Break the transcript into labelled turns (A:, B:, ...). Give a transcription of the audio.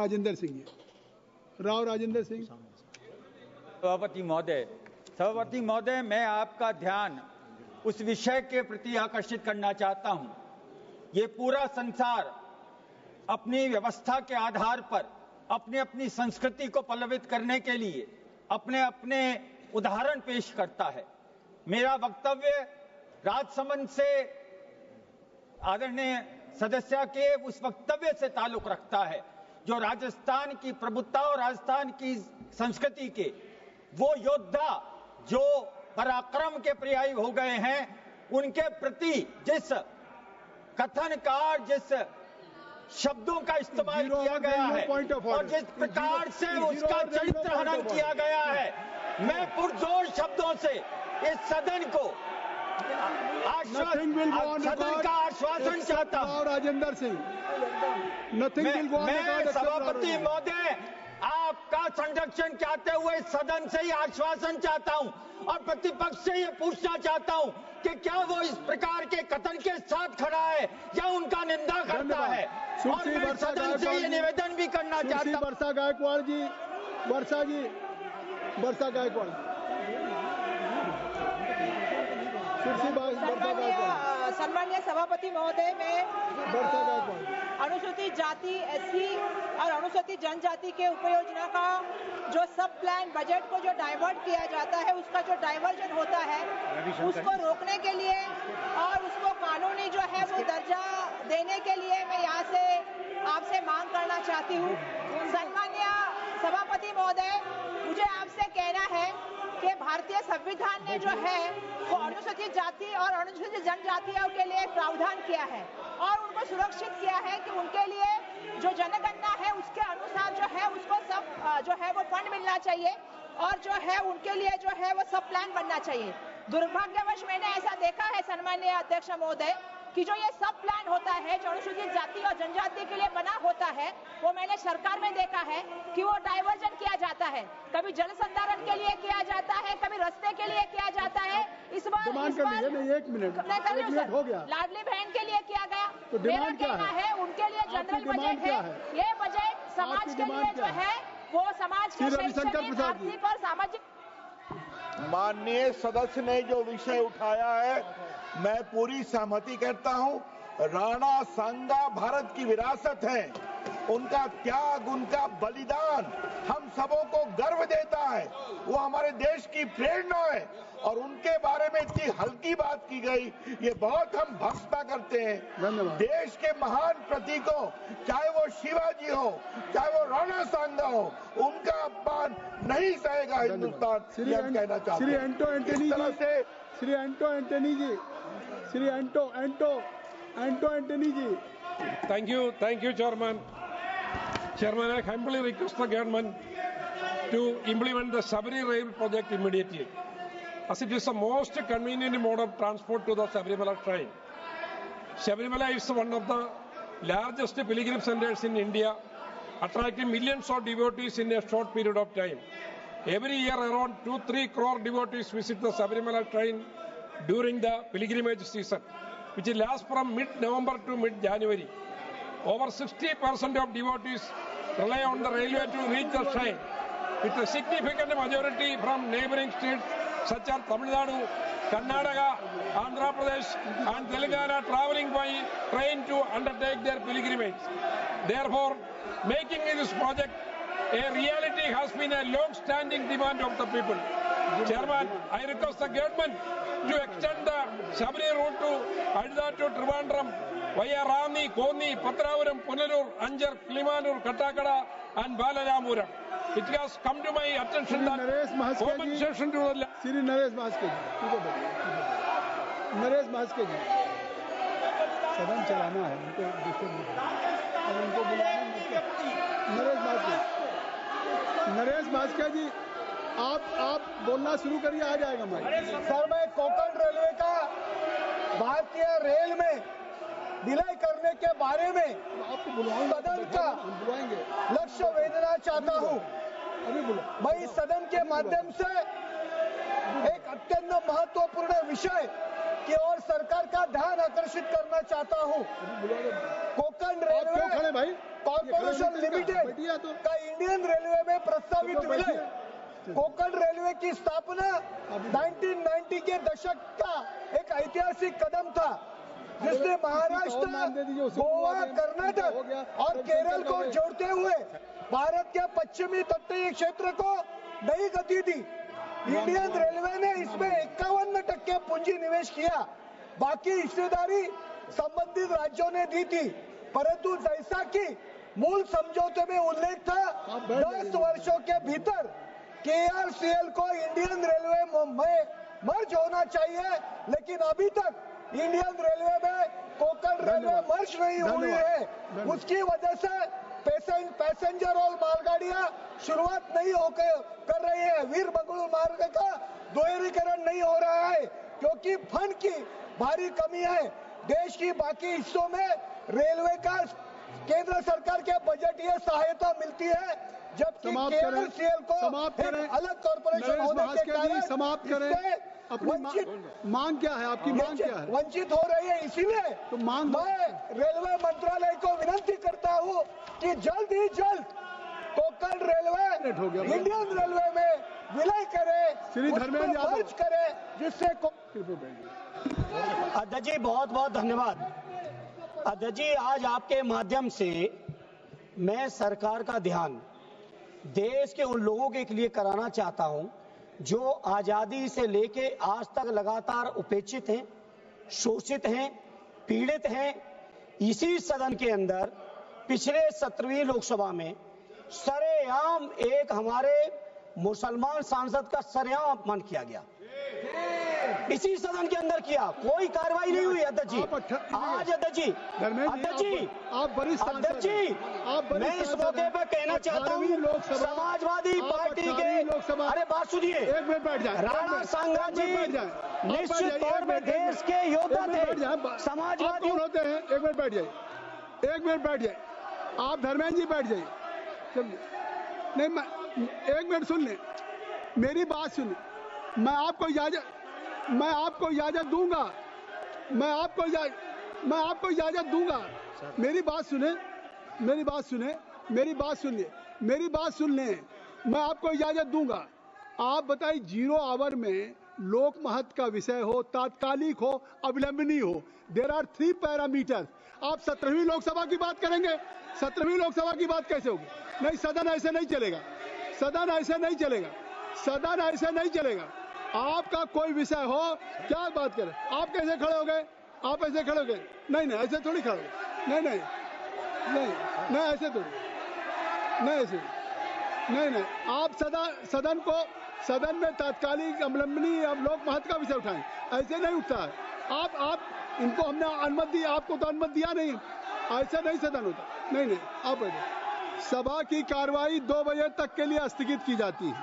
A: राजेंद्र सिंह जी, राव राजेंद्र सिंह।
B: सभापति महोदय, मैं आपका ध्यान उस विषय के प्रति आकर्षित करना चाहता हूं। ये पूरा संसार अपनी व्यवस्था के आधार पर अपनी अपनी संस्कृति को पल्लवित करने के लिए अपने अपने उदाहरण पेश करता है। मेरा वक्तव्य राजसमंद से आदरणीय सदस्य के उस वक्तव्य से ताल्लुक रखता है जो राजस्थान की प्रभुत्ता और राजस्थान की संस्कृति के वो योद्धा जो पराक्रम के पर्यायी हो गए हैं, उनके प्रति जिस कथन का, जिस शब्दों का इस्तेमाल किया गया है और जिस प्रकार से उसका चरित्र हनन किया गया है, मैं पुरजोर शब्दों से इस सदन को सदन का आश्वासन चाहता हूं।
A: राजेंद्र सिंह,
B: मैं सभापति महोदय आपका संरक्षण चाहते हुए सदन से ही आश्वासन चाहता हूं और प्रतिपक्ष से ये पूछना चाहता हूं कि क्या वो इस प्रकार के कथन के साथ खड़ा है या उनका निंदा करता है। और मैं सदन से ये निवेदन भी करना चाहता हूं।
A: वर्षा गायकवाड़ जी, वर्षा गायकवाड़,
C: सम्मानीय सभापति महोदय, मैं अनुसूचित जाति, एससी और अनुसूचित जनजाति के उपयोजना का जो सब प्लान बजट को जो डाइवर्ट किया जाता है, उसका जो डाइवर्जन होता है, उसको रोकने के लिए और उसको कानूनी जो है वो दर्जा देने के लिए मैं यहाँ से आपसे मांग करना चाहती हूँ। सम्मानीय सभापति महोदय, मुझे आपसे कहना है कि भारतीय संविधान ने जो है वो अनुसूचित जाति और अनुसूचित जनजातियों के लिए प्रावधान किया है और उनको सुरक्षित किया है कि उनके लिए जो जनगणना है उसके अनुसार जो है उसको सब जो है वो फंड मिलना चाहिए और जो है उनके लिए जो है वो सब प्लान बनना चाहिए। दुर्भाग्यवश मैंने ऐसा देखा है सम्मानीय अध्यक्ष महोदय कि जो ये सब प्लान होता है जो अनुसूचित जाति और जनजाति के लिए बना होता है, वो मैंने सरकार में देखा है कि वो डाइवर्जन किया जाता है। कभी जल संधारण के लिए किया जाता है, कभी रास्ते के लिए किया जाता है। इस बार
A: एक मिनट हो गया,
C: लाडली बहन के लिए किया गया।
A: तो
C: मेरा कहना है उनके लिए जनरल बजट है। ये बजट समाज के लिए जो है वो समाज के शैक्षणिक, आर्थिक और सामाजिक।
D: माननीय सदस्य ने जो विषय उठाया है, मैं पूरी सहमति करता हूं। राणा सांगा भारत की विरासत है। उनका त्याग, उनका बलिदान हम सबों को गर्व देता है। वो हमारे देश की प्रेरणा है और उनके बारे में इतनी हल्की बात की गई, ये बहुत हम भत्सना करते हैं। देश के महान प्रतीकों, चाहे वो शिवाजी हो, चाहे वो राणा सांगा हो, उनका अपमान नहीं सहेगा Hindustan.
A: Shri Anto Antony ji.
E: Thank you, Chairman. Chairman, I humbly request the government to implement the Sabri rail project immediately, as it is the most convenient mode of transport to the Sabarimala shrine. Sabarimala is one of the largest pilgrim centers in India, attracting millions of devotees in a short period of time. Every year, around 2-3 crore devotees visit the Sabarimala shrine during the pilgrimage season, which lasts from mid-November to mid-January. Over 60% of devotees rely on the railway to reach the shrine, with a significant majority from neighboring states such as Tamil Nadu, Karnataka, Andhra Pradesh and Telangana travelling by train to undertake their pilgrimage. Therefore, making this project a reality has been a long-standing demand of the people. Chairman, I request the government to extend the Sabri route to Adda to Trivandrum via Rani, Koni, Patravaram, Punalur, Anjar, Klimanur, Katakada and Balaramuram. It has come to my attention that compensation to the...
A: Shri Naresh Bhaskar ji, सदन चलाना है उनको बुलाना। नरेश भास्कर जी, आप बोलना शुरू करिए, आ जाएगा हमारे।
F: सर, मैं कोंकण रेलवे का भारतीय रेल में विलय करने के बारे में सदन का लक्ष्य वेधना चाहता हूं। मैं इस सदन के माध्यम से एक अत्यंत महत्वपूर्ण विषय की ओर सरकार का ध्यान आकर्षित करना चाहता हूं। कोंकण रेलवे कॉर्पोरेशन लिमिटेड का इंडियन रेलवे में प्रस्तावित विलय कोंकण रेलवे की स्थापना 1990 के दशक का एक ऐतिहासिक कदम था, जिसने महाराष्ट्र, गोवा, कर्नाटक और केरल को जोड़ते हुए भारत के पश्चिमी तटीय क्षेत्र को नई गति दी। इंडियन रेलवे ने इसमें 51% पूंजी निवेश किया, बाकी हिस्सेदारी संबंधित राज्यों ने दी थी, परंतु जैसा कि मूल समझौते में उल्लेख था, 10 वर्षों के भीतर KRCL को इंडियन रेलवे में मर्ज होना चाहिए, लेकिन अभी तक इंडियन रेलवे में कोंकण रेलवे मर्ज नहीं हुई है। उसकी वजह से पैसेंजर और मालगाड़ियां शुरुआत नहीं कर रही है। वीर बंगलुरु मार्ग का दोहरीकरण नहीं हो रहा है क्योंकि फंड की भारी कमी है। देश की बाकी हिस्सों में रेलवे का केंद्र सरकार के बजटीय सहायता मिलती है, जबकि KRCL को एक अलग कॉर्पोरेशन होने के कारण
A: समाप्त करें। अपनी मांग क्या है? आपकी मांग क्या है?
F: वंचित हो रही है, इसीलिए
A: तो मांग
F: मैं रेलवे मंत्रालय को विनती करता हूं कि जल्द ही जल्द कोंकण रेलवे इंडियन रेलवे में विलय करे,
A: श्री धर्मेंद्र यादव
F: मर्ज करे, जिससे
G: अध्यक्ष जी बहुत बहुत धन्यवाद। अध्यक्ष जी, आज आपके माध्यम से मैं सरकार का ध्यान देश के उन लोगों के लिए कराना चाहता हूं जो आजादी से लेके आज तक लगातार उपेक्षित हैं, शोषित हैं, पीड़ित हैं। इसी सदन के अंदर पिछले 17वीं लोकसभा में सरेआम एक हमारे मुसलमान सांसद का सरेआम अपमान किया गया, इसी सदन के अंदर किया, कोई कार्रवाई नहीं हुई। अध्यक्ष जी, आज अध्यक्ष जी,
A: आप
G: अध्यक्ष जी, मैं इस मौके पर कहना चाहता हूँ, समाजवादी पार्टी के, अरे बात सुनिए,
A: एक मिनट बैठ जाए,
G: राणा सांगा जी निश्चित तौर पर देश के योद्धा थे, समाजवादी
A: होते हैं। एक मिनट बैठ जाइए, एक मिनट बैठ जाइए, आप धर्मेंद्र जी बैठ जाइए। नहीं, मैं एक मिनट सुन ले, मेरी बात सुन, मैं आपको इजाजत दूंगा, मैं आपको इजाजत दूंगा। मेरी बात सुने, मेरी बात सुनिए, मेरी बात सुन लें, मैं आपको इजाजत दूंगा। आप बताइए, 0 आवर में लोक महत्व का विषय हो, तात्कालिक हो, अविलंबनीय हो, देयर आर 3 पैरामीटर। आप 17वीं लोकसभा की बात करेंगे, 17वीं लोकसभा की बात कैसे होगी? नहीं, सदन ऐसे नहीं चलेगा, सदन ऐसे नहीं चलेगा, सदन ऐसे नहीं चलेगा। आपका कोई विषय हो, क्या बात करें? आप कैसे खड़े हो गए? आप ऐसे खड़े हो गए? नहीं, ऐसे थोड़ी खड़े हो, नहीं, ऐसे थोड़ी, नहीं ऐसे नहीं, आप सदन में तात्कालिक अवलंबनी लोक महत्व का विषय उठाएं, ऐसे नहीं उठता है। आप इनको हमने अनुमति दी, आपको तो अनुमति दिया नहीं, ऐसा नहीं सदन होता। नहीं, आप बैठे। सभा की कार्रवाई 2 बजे तक के लिए स्थगित की जाती है।